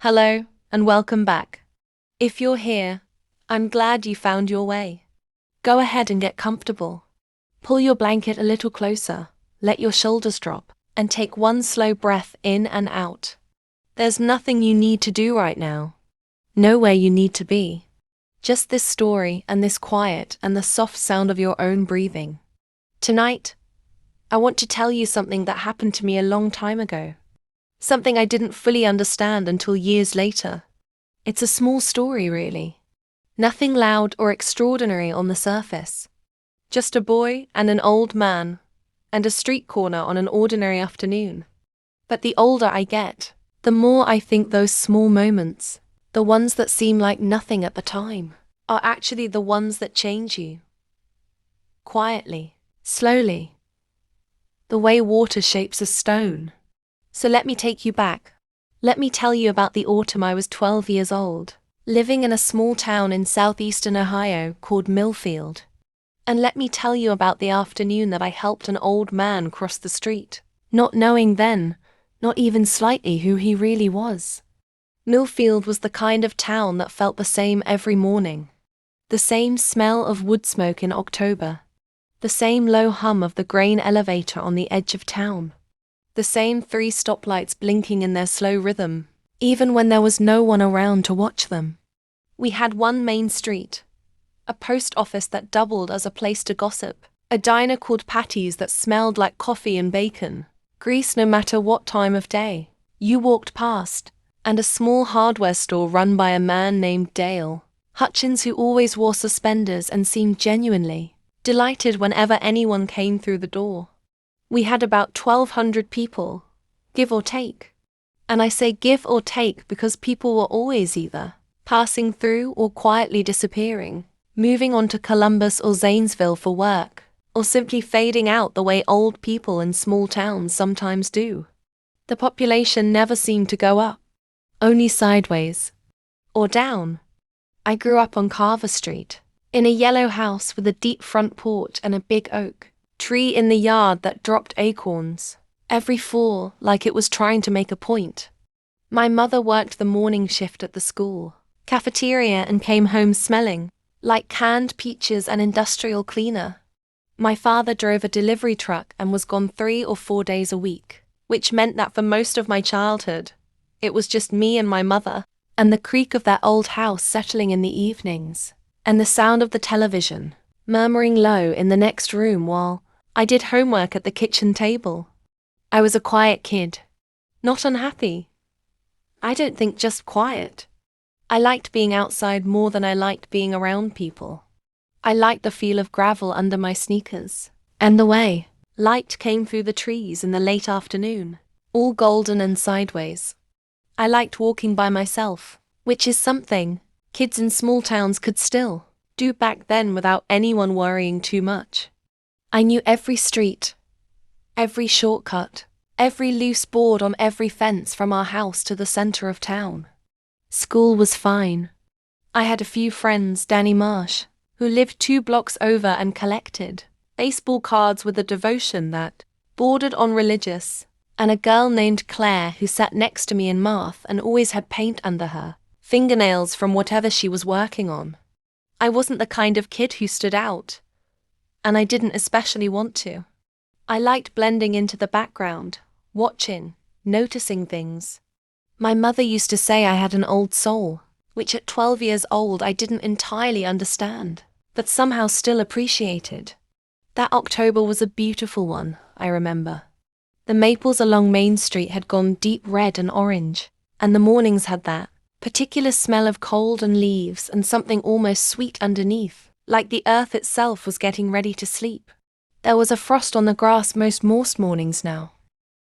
Hello, and welcome back. If you're here, I'm glad you found your way. Go ahead and get comfortable. Pull your blanket a little closer, let your shoulders drop, and take one slow breath in and out. There's nothing you need to do right now. Nowhere you need to be. Just this story and this quiet and the soft sound of your own breathing. Tonight, I want to tell you something that happened to me a long time ago. Something I didn't fully understand until years later. It's a small story, really. Nothing loud or extraordinary on the surface. Just a boy and an old man, and a street corner on an ordinary afternoon. But the older I get, the more I think those small moments, the ones that seem like nothing at the time, are actually the ones that change you. Quietly, slowly. The way water shapes a stone. So let me take you back. Let me tell you about the autumn I was 12 years old, living in a small town in southeastern Ohio called Millfield. And let me tell you about the afternoon that I helped an old man cross the street, not knowing then, not even slightly, who he really was. Millfield was the kind of town that felt the same every morning. The same smell of wood smoke in October. The same low hum of the grain elevator on the edge of town. The same 3 stoplights blinking in their slow rhythm, even when there was no one around to watch them. We had one main street, a post office that doubled as a place to gossip, a diner called Patty's that smelled like coffee and bacon, grease no matter what time of day you walked past, and a small hardware store run by a man named Dale Hutchins, who always wore suspenders and seemed genuinely delighted whenever anyone came through the door. We had about 1,200 people, give or take. And I say give or take because people were always either passing through or quietly disappearing, moving on to Columbus or Zanesville for work, or simply fading out the way old people in small towns sometimes do. The population never seemed to go up, only sideways. Or down. I grew up on Carver Street, in a yellow house with a deep front porch and a big oak tree in the yard that dropped acorns every fall like it was trying to make a point. My mother worked the morning shift at the school cafeteria and came home smelling like canned peaches and industrial cleaner. My father drove a delivery truck and was gone 3 or 4 days a week, which meant that for most of my childhood, it was just me and my mother, and the creak of that old house settling in the evenings, and the sound of the television murmuring low in the next room while I did homework at the kitchen table. I was a quiet kid. Not unhappy. I don't think just quiet. I liked being outside more than I liked being around people. I liked the feel of gravel under my sneakers, and the way light came through the trees in the late afternoon, all golden and sideways. I liked walking by myself, which is something kids in small towns could still do back then without anyone worrying too much. I knew every street, every shortcut, every loose board on every fence from our house to the center of town. School was fine. I had a few friends, Danny Marsh, who lived 2 blocks over and collected baseball cards with a devotion that bordered on religious, and a girl named Claire who sat next to me in math and always had paint under her fingernails from whatever she was working on. I wasn't the kind of kid who stood out, and I didn't especially want to. I liked blending into the background, watching, noticing things. My mother used to say I had an old soul, which at 12 years old I didn't entirely understand, but somehow still appreciated. That October was a beautiful one, I remember. The maples along Main Street had gone deep red and orange, and the mornings had that particular smell of cold and leaves and something almost sweet underneath, like the earth itself was getting ready to sleep. There was a frost on the grass most mornings now.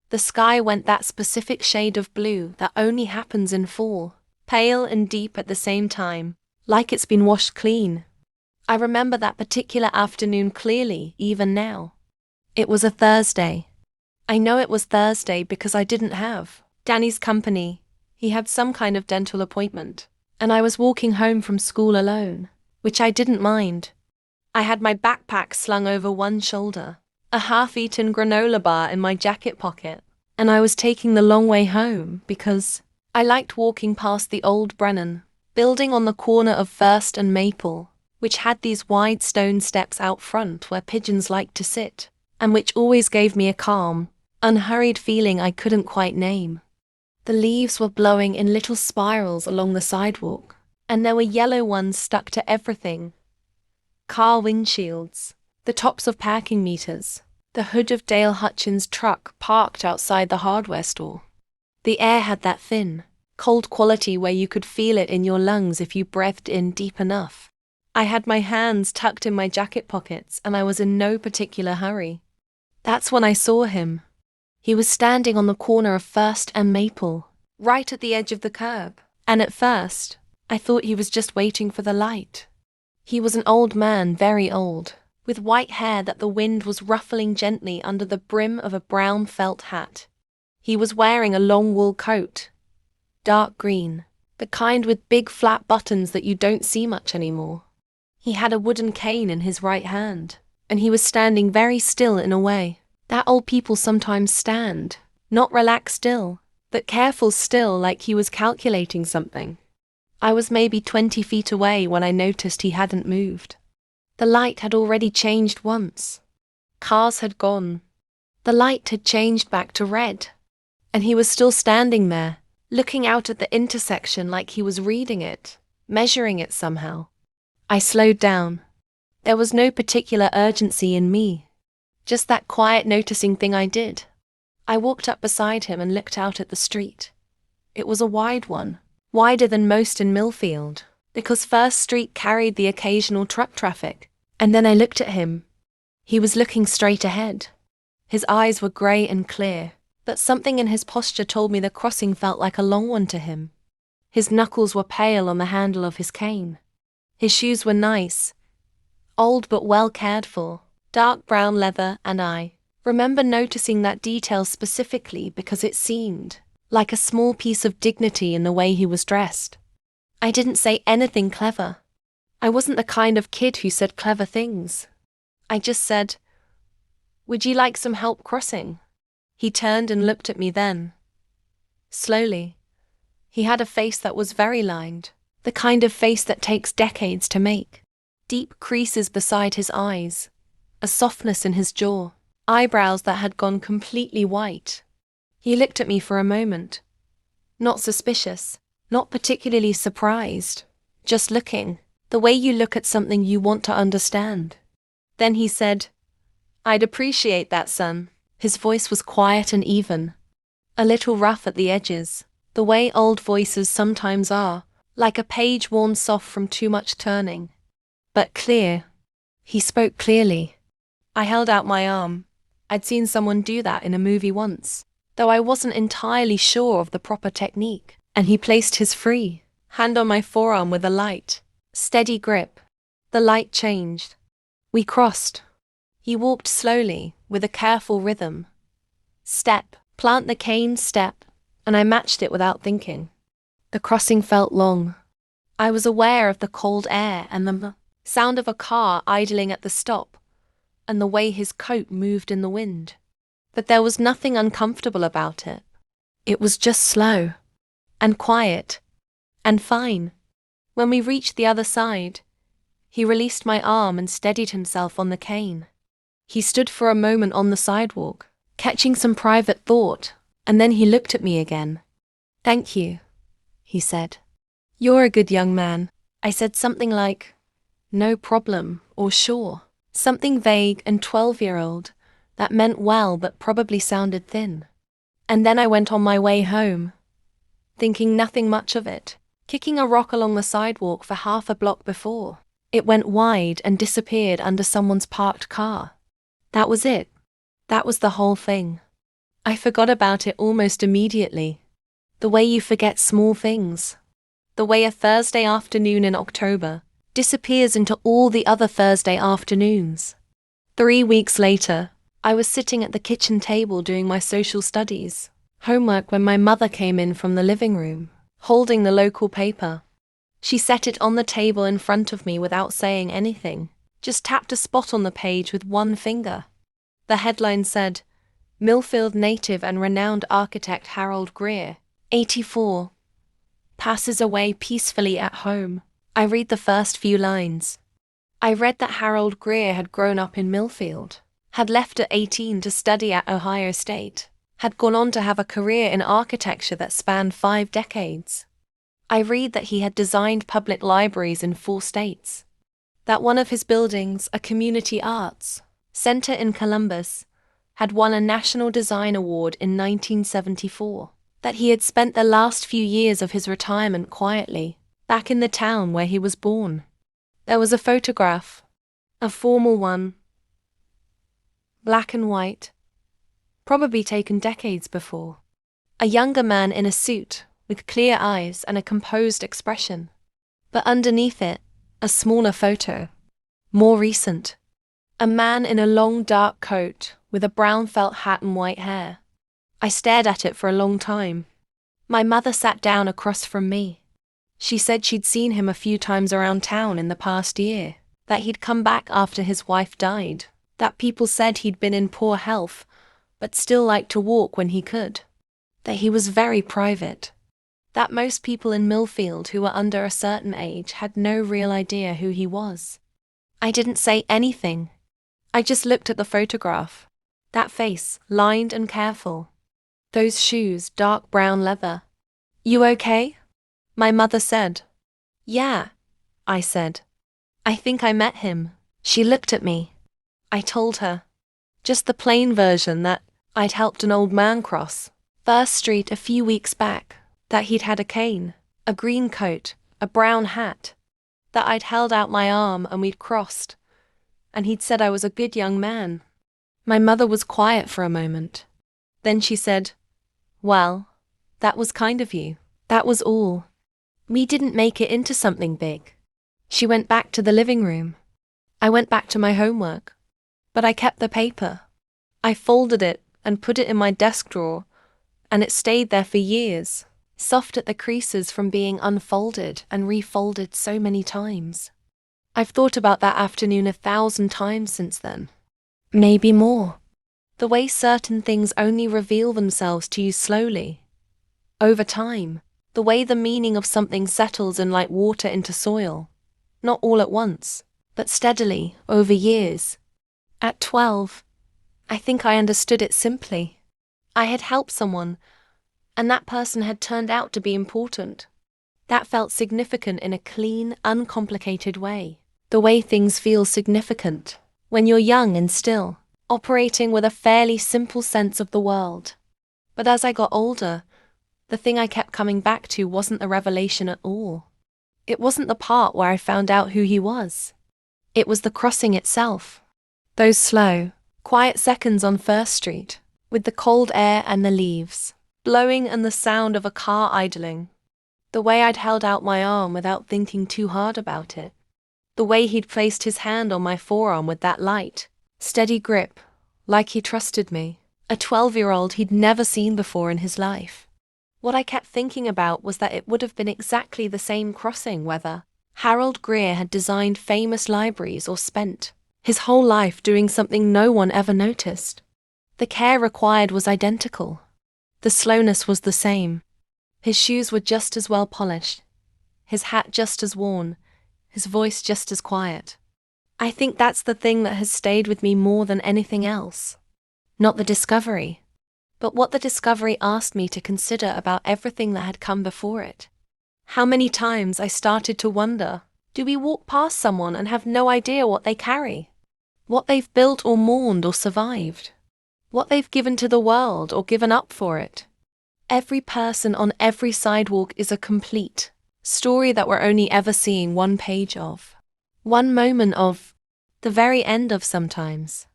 The sky went that specific shade of blue that only happens in fall, pale and deep at the same time, like it's been washed clean. I remember that particular afternoon clearly, even now. It was a Thursday. I know it was Thursday because I didn't have Danny's company. He had some kind of dental appointment, and I was walking home from school alone, which I didn't mind. I had my backpack slung over one shoulder, a half-eaten granola bar in my jacket pocket, and I was taking the long way home because I liked walking past the old Brennan building on the corner of First and Maple, which had these wide stone steps out front where pigeons liked to sit, and which always gave me a calm, unhurried feeling I couldn't quite name. The leaves were blowing in little spirals along the sidewalk, and there were yellow ones stuck to everything. Car windshields, the tops of parking meters, the hood of Dale Hutchins' truck parked outside the hardware store. The air had that thin, cold quality where you could feel it in your lungs if you breathed in deep enough. I had my hands tucked in my jacket pockets and I was in no particular hurry. That's when I saw him. He was standing on the corner of First and Maple, right at the edge of the curb, and at first, I thought he was just waiting for the light. He was an old man, very old, with white hair that the wind was ruffling gently under the brim of a brown felt hat. He was wearing a long wool coat, dark green, the kind with big flat buttons that you don't see much anymore. He had a wooden cane in his right hand, and he was standing very still in a way that old people sometimes stand, not relaxed still, but careful still, like he was calculating something. I was maybe 20 feet away when I noticed he hadn't moved. The light had already changed once. Cars had gone. The light had changed back to red, and he was still standing there, looking out at the intersection like he was reading it, measuring it somehow. I slowed down. There was no particular urgency in me, just that quiet noticing thing I did. I walked up beside him and looked out at the street. It was a wide one, wider than most in Millfield, because First Street carried the occasional truck traffic. And then I looked at him. He was looking straight ahead. His eyes were grey and clear, but something in his posture told me the crossing felt like a long one to him. His knuckles were pale on the handle of his cane. His shoes were nice, old but well cared for, dark brown leather, and I remember noticing that detail specifically because it seemed like a small piece of dignity in the way he was dressed. I didn't say anything clever. I wasn't the kind of kid who said clever things. I just said, "Would you like some help crossing?" He turned and looked at me then. Slowly. He had a face that was very lined, the kind of face that takes decades to make. Deep creases beside his eyes, a softness in his jaw, eyebrows that had gone completely white. He looked at me for a moment. Not suspicious, not particularly surprised, just looking, the way you look at something you want to understand. Then he said, "I'd appreciate that, son." His voice was quiet and even, a little rough at the edges, the way old voices sometimes are, like a page worn soft from too much turning. But clear. He spoke clearly. I held out my arm. I'd seen someone do that in a movie once, though I wasn't entirely sure of the proper technique, and he placed his free hand on my forearm with a light, steady grip. The light changed. We crossed. He walked slowly, with a careful rhythm. Step, plant the cane, step, and I matched it without thinking. The crossing felt long. I was aware of the cold air and the sound of a car idling at the stop, and the way his coat moved in the wind. But there was nothing uncomfortable about it. It was just slow, and quiet, and fine. When we reached the other side, he released my arm and steadied himself on the cane. He stood for a moment on the sidewalk, catching some private thought, and then he looked at me again. "Thank you," he said. "You're a good young man." I said something like, "No problem," or "Sure." Something vague and 12-year-old that meant well but probably sounded thin. And then I went on my way home, thinking nothing much of it, kicking a rock along the sidewalk for half a block before. It went wide and disappeared under someone's parked car. That was it. That was the whole thing. I forgot about it almost immediately. The way you forget small things. The way a Thursday afternoon in October disappears into all the other Thursday afternoons. 3 weeks later, I was sitting at the kitchen table doing my social studies homework when my mother came in from the living room, holding the local paper. She set it on the table in front of me without saying anything, just tapped a spot on the page with one finger. The headline said, "Millfield native and renowned architect Harold Greer, 84, passes away peacefully at home. I read the first few lines. I read that Harold Greer had grown up in Millfield, had left at 18 to study at Ohio State, had gone on to have a career in architecture that spanned 5 decades. I read that he had designed public libraries in 4 states, that one of his buildings, a community arts center in Columbus, had won a National Design Award in 1974, that he had spent the last few years of his retirement quietly, back in the town where he was born. There was a photograph, a formal one, black and white, probably taken decades before. A younger man in a suit, with clear eyes and a composed expression. But underneath it, a smaller photo, more recent. A man in a long dark coat, with a brown felt hat and white hair. I stared at it for a long time. My mother sat down across from me. She said she'd seen him a few times around town in the past year, that he'd come back after his wife died, that people said he'd been in poor health, but still liked to walk when he could, that he was very private, that most people in Millfield who were under a certain age had no real idea who he was. I didn't say anything. I just looked at the photograph. That face, lined and careful. Those shoes, dark brown leather. You okay? My mother said. Yeah, I said. I think I met him. She looked at me. I told her. Just the plain version that I'd helped an old man cross First Street a few weeks back, that he'd had a cane, a green coat, a brown hat, that I'd held out my arm and we'd crossed, and he'd said I was a good young man. My mother was quiet for a moment. Then she said, "Well, that was kind of you. That was all. We didn't make it into something big." She went back to the living room. I went back to my homework. But I kept the paper. I folded it and put it in my desk drawer, and it stayed there for years, soft at the creases from being unfolded and refolded so many times. I've thought about that afternoon 1,000 times since then. Maybe more. The way certain things only reveal themselves to you slowly, over time. The way the meaning of something settles in like water into soil. Not all at once, but steadily, over years. At 12, I think I understood it simply. I had helped someone, and that person had turned out to be important. That felt significant in a clean, uncomplicated way. The way things feel significant when you're young and still, operating with a fairly simple sense of the world. But as I got older, the thing I kept coming back to wasn't the revelation at all. It wasn't the part where I found out who he was. It was the crossing itself. Those slow, quiet seconds on First Street, with the cold air and the leaves blowing and the sound of a car idling. The way I'd held out my arm without thinking too hard about it. The way he'd placed his hand on my forearm with that light, steady grip, like he trusted me, a 12-year-old he'd never seen before in his life. What I kept thinking about was that it would have been exactly the same crossing whether Harold Greer had designed famous libraries or spent his whole life doing something no one ever noticed. The care required was identical. The slowness was the same. His shoes were just as well polished, his hat just as worn, his voice just as quiet. I think that's the thing that has stayed with me more than anything else. Not the discovery, but what the discovery asked me to consider about everything that had come before it. How many times I started to wonder, do we walk past someone and have no idea what they carry? What they've built or mourned or survived? What they've given to the world or given up for it? Every person on every sidewalk is a complete story that we're only ever seeing one page of. One moment of, the very end of sometimes.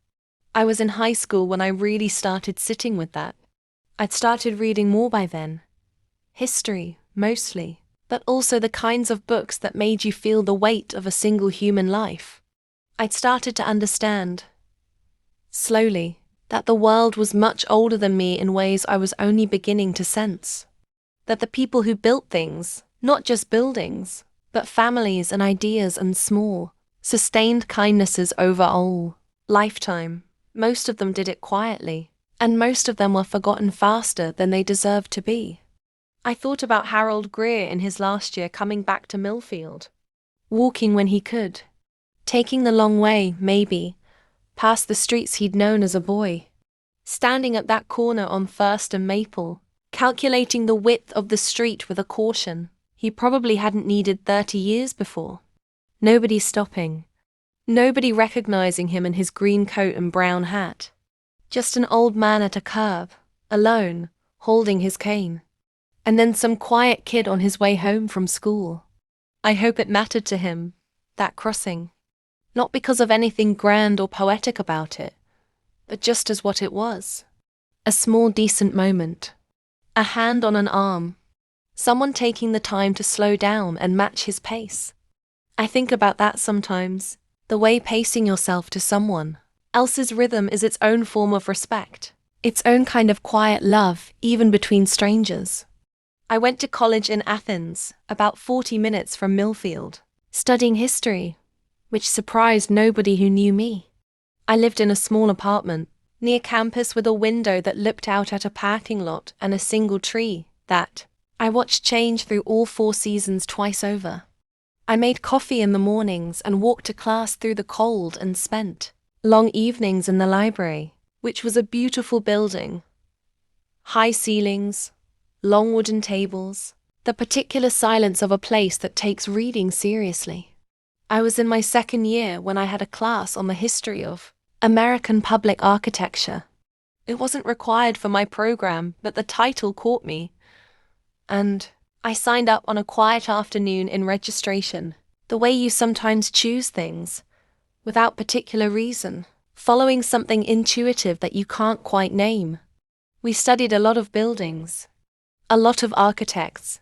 I was in high school when I really started sitting with that. I'd started reading more by then. History, mostly, but also the kinds of books that made you feel the weight of a single human life. I'd started to understand, slowly, that the world was much older than me in ways I was only beginning to sense. That the people who built things, not just buildings, but families and ideas and small, sustained kindnesses over all lifetime. Most of them did it quietly, and most of them were forgotten faster than they deserved to be. I thought about Harold Greer in his last year coming back to Millfield. Walking when he could. Taking the long way, maybe, past the streets he'd known as a boy. Standing at that corner on First and Maple, calculating the width of the street with a caution he probably hadn't needed 30 years before. Nobody stopping. Nobody recognizing him in his green coat and brown hat. Just an old man at a curb, alone, holding his cane. And then some quiet kid on his way home from school. I hope it mattered to him, that crossing. Not because of anything grand or poetic about it, but just as what it was. A small decent moment. A hand on an arm. Someone taking the time to slow down and match his pace. I think about that sometimes, the way pacing yourself to someone else's rhythm is its own form of respect, its own kind of quiet love, even between strangers. I went to college in Athens, about 40 minutes from Millfield, studying history, which surprised nobody who knew me. I lived in a small apartment, near campus with a window that looked out at a parking lot and a single tree that I watched change through all 4 seasons twice over. I made coffee in the mornings and walked to class through the cold and spent long evenings in the library, which was a beautiful building. High ceilings, long wooden tables, the particular silence of a place that takes reading seriously. I was in my second year when I had a class on the history of American public architecture. It wasn't required for my program, but the title caught me, and I signed up on a quiet afternoon in registration, the way you sometimes choose things, without particular reason, following something intuitive that you can't quite name. We studied a lot of buildings, a lot of architects,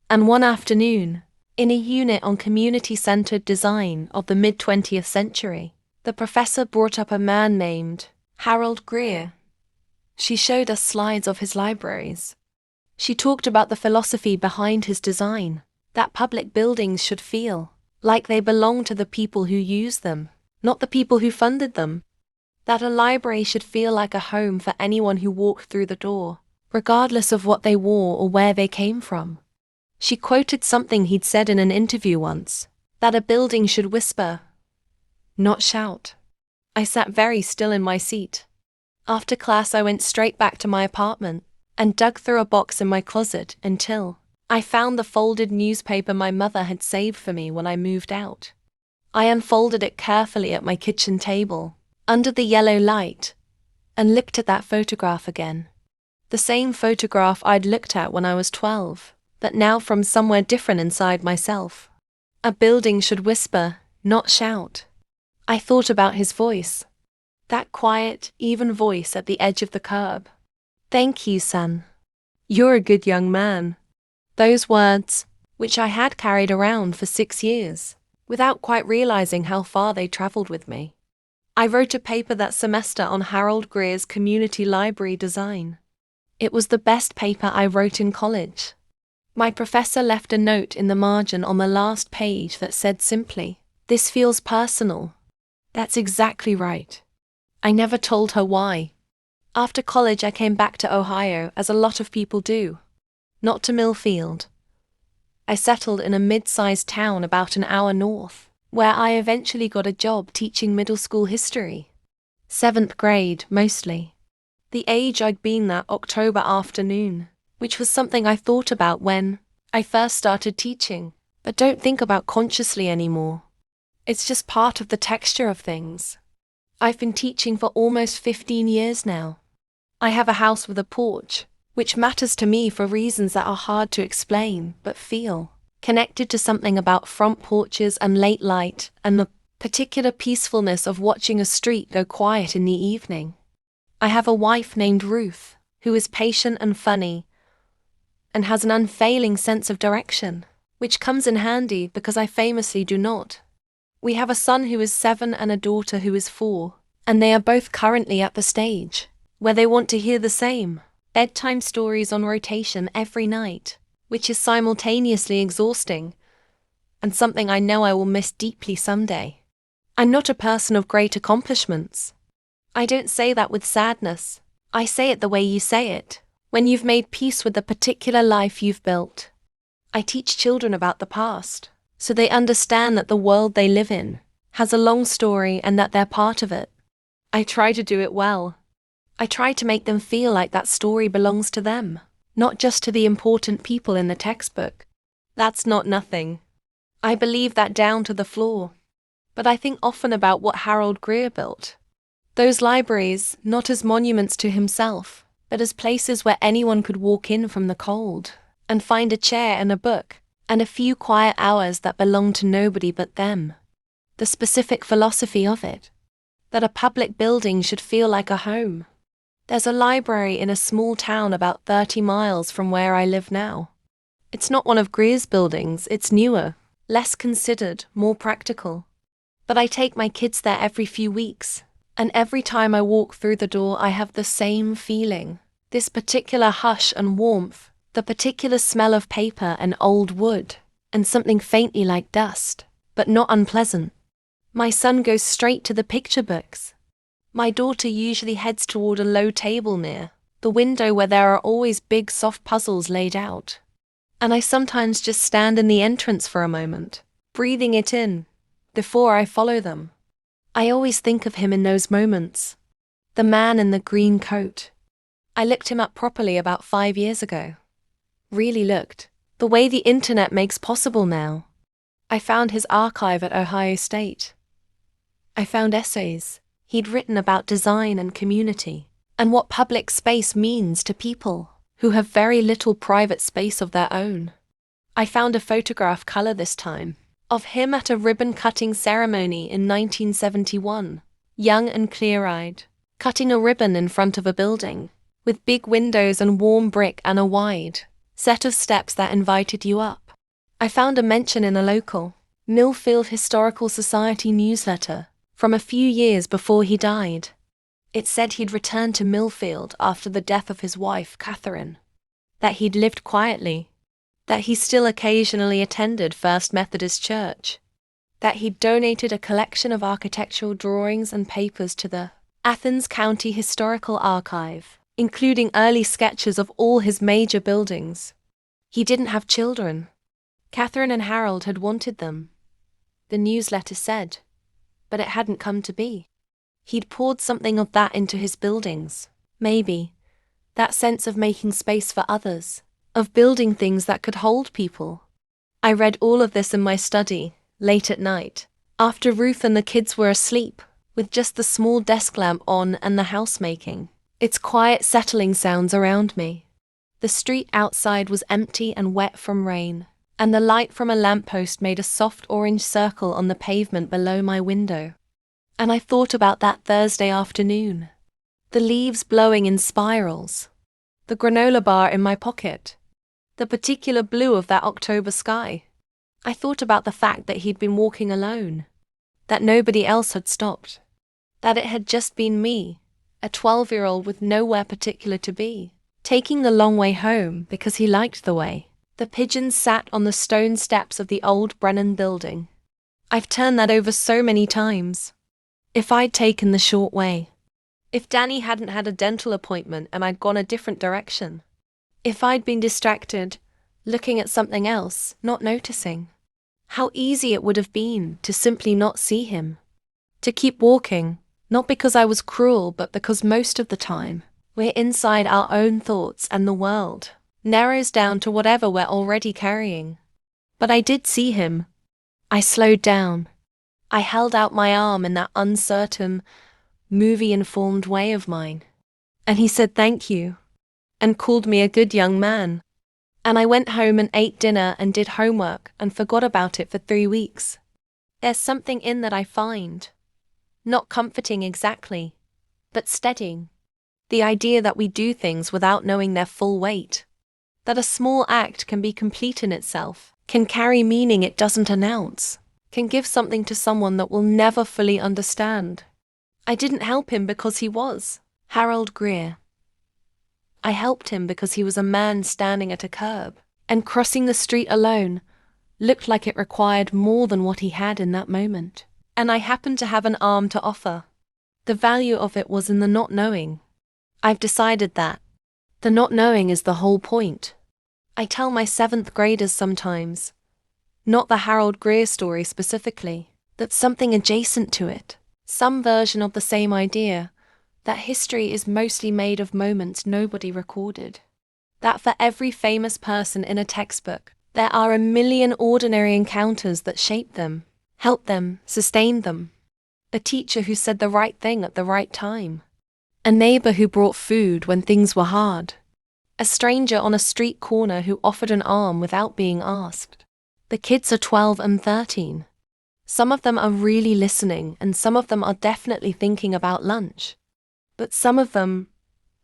and one afternoon, in a unit on community-centered design of the mid-20th century, the professor brought up a man named Harold Greer. She showed us slides of his libraries. She talked about the philosophy behind his design, that public buildings should feel like they belong to the people who use them, not the people who funded them. That a library should feel like a home for anyone who walked through the door, regardless of what they wore or where they came from. She quoted something he'd said in an interview once, that a building should whisper, not shout. I sat very still in my seat. After class I went straight back to my apartment and dug through a box in my closet until I found the folded newspaper my mother had saved for me when I moved out. I unfolded it carefully at my kitchen table, under the yellow light, and looked at that photograph again. The same photograph I'd looked at when I was 12, but now from somewhere different inside myself. A building should whisper, not shout. I thought about his voice. That quiet, even voice at the edge of the curb. Thank you, son. You're a good young man. Those words, which I had carried around for 6 years, without quite realizing how far they traveled with me. I wrote a paper that semester on Harold Greer's community library design. It was the best paper I wrote in college. My professor left a note in the margin on the last page that said simply, "This feels personal." That's exactly right. I never told her why. After college I came back to Ohio, as a lot of people do. Not to Millfield. I settled in a mid-sized town about an hour north, where I eventually got a job teaching middle school history. 7th grade, mostly. The age I'd been that October afternoon, which was something I thought about when I first started teaching, but don't think about consciously anymore. It's just part of the texture of things. I've been teaching for almost 15 years now. I have a house with a porch, which matters to me for reasons that are hard to explain but feel connected to something about front porches and late light and the particular peacefulness of watching a street go quiet in the evening. I have a wife named Ruth, who is patient and funny, and has an unfailing sense of direction, which comes in handy because I famously do not. We have a son who is 7 and a daughter who is 4, and they are both currently at the stage where they want to hear the same bedtime stories on rotation every night, which is simultaneously exhausting and something I know I will miss deeply someday. I'm not a person of great accomplishments. I don't say that with sadness. I say it the way you say it, When you've made peace with the particular life you've built. I teach children about the past, so they understand that the world they live in has a long story and that they're part of it. I try to do it well. I try to make them feel like that story belongs to them, not just to the important people in the textbook. That's not nothing. I believe that down to the floor. But I think often about what Harold Greer built. Those libraries, not as monuments to himself, but as places where anyone could walk in from the cold and find a chair and a book and a few quiet hours that belonged to nobody but them. The specific philosophy of it, that a public building should feel like a home. There's a library in a small town about 30 miles from where I live now. It's not one of Greer's buildings, it's newer, less considered, more practical. But I take my kids there every few weeks, and every time I walk through the door I have the same feeling, this particular hush and warmth, the particular smell of paper and old wood, and something faintly like dust, but not unpleasant. My son goes straight to the picture books. My daughter usually heads toward a low table near the window where there are always big soft puzzles laid out. And I sometimes just stand in the entrance for a moment, breathing it in, before I follow them. I always think of him in those moments. The man in the green coat. I looked him up properly about 5 years ago. Really looked. The way the internet makes possible now. I found his archive at Ohio State. I found essays he'd written about design and community, and what public space means to people who have very little private space of their own. I found a photograph color this time, of him at a ribbon-cutting ceremony in 1971, young and clear-eyed, cutting a ribbon in front of a building, with big windows and warm brick and a wide set of steps that invited you up. I found a mention in a local Millfield Historical Society newsletter from a few years before he died. It said he'd returned to Millfield after the death of his wife, Catherine, that he'd lived quietly, that he still occasionally attended First Methodist Church, that he'd donated a collection of architectural drawings and papers to the Athens County Historical Archive, including early sketches of all his major buildings. He didn't have children. Catherine and Harold had wanted them, the newsletter said, but it hadn't come to be. He'd poured something of that into his buildings, maybe, that sense of making space for others, of building things that could hold people. I read all of this in my study, late at night, after Ruth and the kids were asleep, with just the small desk lamp on and the housemaking, its quiet settling sounds around me. The street outside was empty and wet from rain, and the light from a lamppost made a soft orange circle on the pavement below my window. And I thought about that Thursday afternoon, the leaves blowing in spirals, the granola bar in my pocket, the particular blue of that October sky. I thought about the fact that he'd been walking alone, that nobody else had stopped, that it had just been me, a 12-year-old with nowhere particular to be, taking the long way home because he liked the way. The pigeons sat on the stone steps of the old Brennan building. I've turned that over so many times. If I'd taken the short way. If Danny hadn't had a dental appointment and I'd gone a different direction. If I'd been distracted, looking at something else, not noticing. How easy it would have been to simply not see him. To keep walking, not because I was cruel, but because most of the time, we're inside our own thoughts and the world narrows down to whatever we're already carrying. But I did see him. I slowed down. I held out my arm in that uncertain, movie-informed way of mine. And he said thank you, and called me a good young man. And I went home and ate dinner and did homework and forgot about it for 3 weeks. There's something in that I find. Not comforting exactly, but steadying. The idea that we do things without knowing their full weight. That a small act can be complete in itself, can carry meaning it doesn't announce, can give something to someone that will never fully understand. I didn't help him because he was Harold Greer. I helped him because he was a man standing at a curb, and crossing the street alone looked like it required more than what he had in that moment. And I happened to have an arm to offer. The value of it was in the not knowing. I've decided that. The not knowing is the whole point. I tell my 7th graders sometimes, not the Harold Greer story specifically, that something adjacent to it, some version of the same idea, that history is mostly made of moments nobody recorded. That for every famous person in a textbook, there are a million ordinary encounters that shaped them, helped them, sustained them. A teacher who said the right thing at the right time. A neighbor who brought food when things were hard. A stranger on a street corner who offered an arm without being asked. The kids are 12 and 13. Some of them are really listening, and some of them are definitely thinking about lunch. But some of them,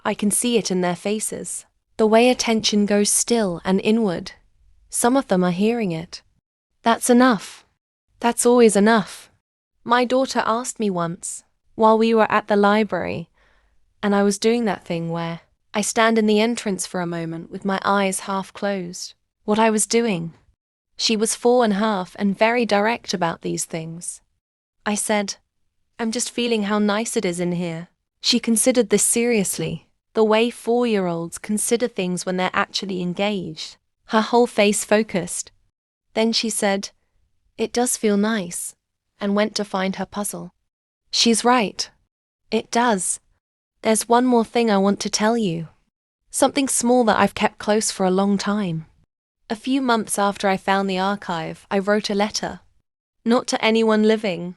I can see it in their faces. The way attention goes still and inward. Some of them are hearing it. That's enough. That's always enough. My daughter asked me once, while we were at the library, and I was doing that thing where I stand in the entrance for a moment with my eyes half closed, what I was doing. She was 4.5 and very direct about these things. I said, I'm just feeling how nice it is in here. She considered this seriously, the way 4-year-olds consider things when they're actually engaged. Her whole face focused. Then she said, it does feel nice, and went to find her puzzle. She's right. It does. There's one more thing I want to tell you. Something small that I've kept close for a long time. A few months after I found the archive, I wrote a letter. Not to anyone living.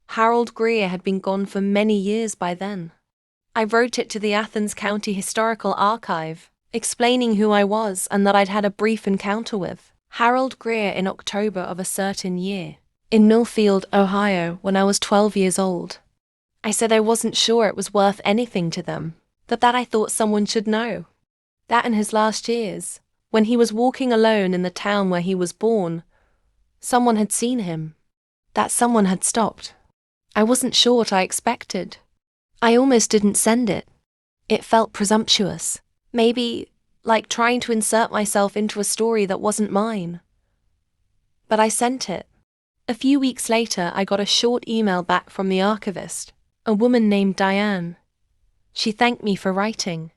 Harold Greer had been gone for many years by then. I wrote it to the Athens County Historical Archive, explaining who I was and that I'd had a brief encounter with Harold Greer in October of a certain year, in Millfield, Ohio, when I was 12 years old. I said I wasn't sure it was worth anything to them, that I thought someone should know. That in his last years, when he was walking alone in the town where he was born, someone had seen him. That someone had stopped. I wasn't sure what I expected. I almost didn't send it. It felt presumptuous. Maybe like trying to insert myself into a story that wasn't mine. But I sent it. A few weeks later, I got a short email back from the archivist, a woman named Diane. She thanked me for writing.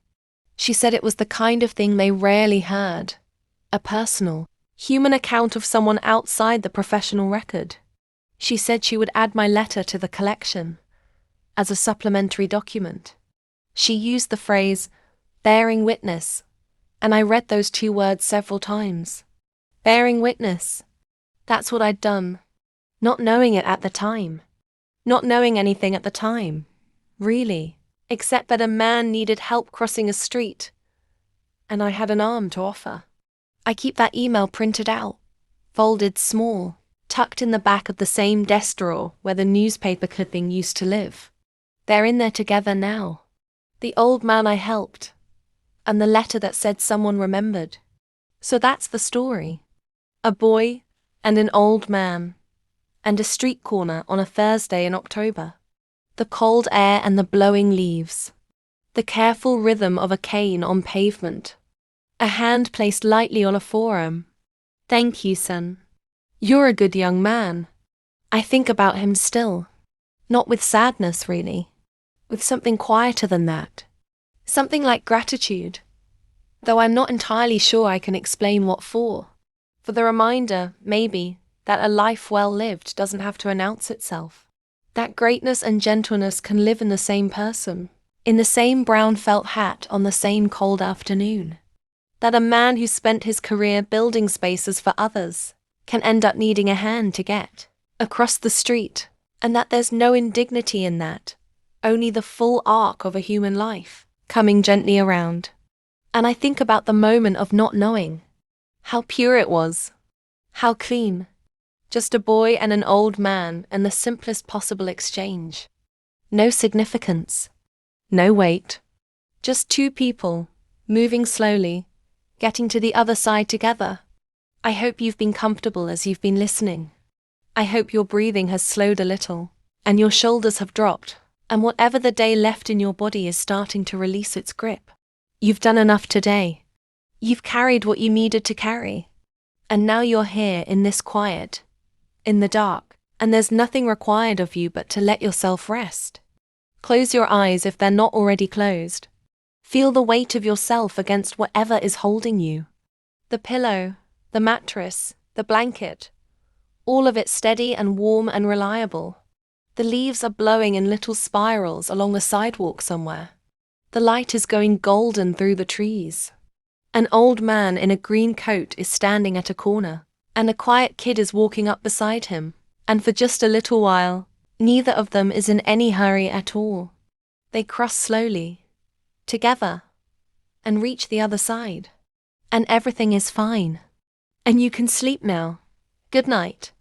She said it was the kind of thing they rarely heard, a personal, human account of someone outside the professional record. She said she would add my letter to the collection, as a supplementary document. She used the phrase, bearing witness, and I read those 2 words several times. Bearing witness. That's what I'd done. Not knowing it at the time. Not knowing anything at the time. Really. Except that a man needed help crossing a street, and I had an arm to offer. I keep that email printed out, folded small, tucked in the back of the same desk drawer where the newspaper clipping used to live. They're in there together now. The old man I helped, and the letter that said someone remembered. So that's the story. A boy and an old man, and a street corner on a Thursday in October. The cold air and the blowing leaves. The careful rhythm of a cane on pavement. A hand placed lightly on a forearm. Thank you, son. You're a good young man. I think about him still. Not with sadness, really. With something quieter than that. Something like gratitude. Though I'm not entirely sure I can explain what for. For the reminder, maybe, that a life well lived doesn't have to announce itself. That greatness and gentleness can live in the same person, in the same brown felt hat on the same cold afternoon. That a man who spent his career building spaces for others can end up needing a hand to get across the street, and that there's no indignity in that, only the full arc of a human life, coming gently around. And I think about the moment of not knowing, how pure it was, how clean. Just a boy and an old man and the simplest possible exchange. No significance. No weight. Just 2 people, moving slowly, getting to the other side together. I hope you've been comfortable as you've been listening. I hope your breathing has slowed a little, and your shoulders have dropped, and whatever the day left in your body is starting to release its grip. You've done enough today. You've carried what you needed to carry. And now you're here in this quiet, in the dark, and there's nothing required of you but to let yourself rest. Close your eyes if they're not already closed. Feel the weight of yourself against whatever is holding you. The pillow, the mattress, the blanket, all of it steady and warm and reliable. The leaves are blowing in little spirals along the sidewalk somewhere. The light is going golden through the trees. An old man in a green coat is standing at a corner, and a quiet kid is walking up beside him, and for just a little while, neither of them is in any hurry at all. They cross slowly, together, and reach the other side. And everything is fine. And you can sleep now. Good night.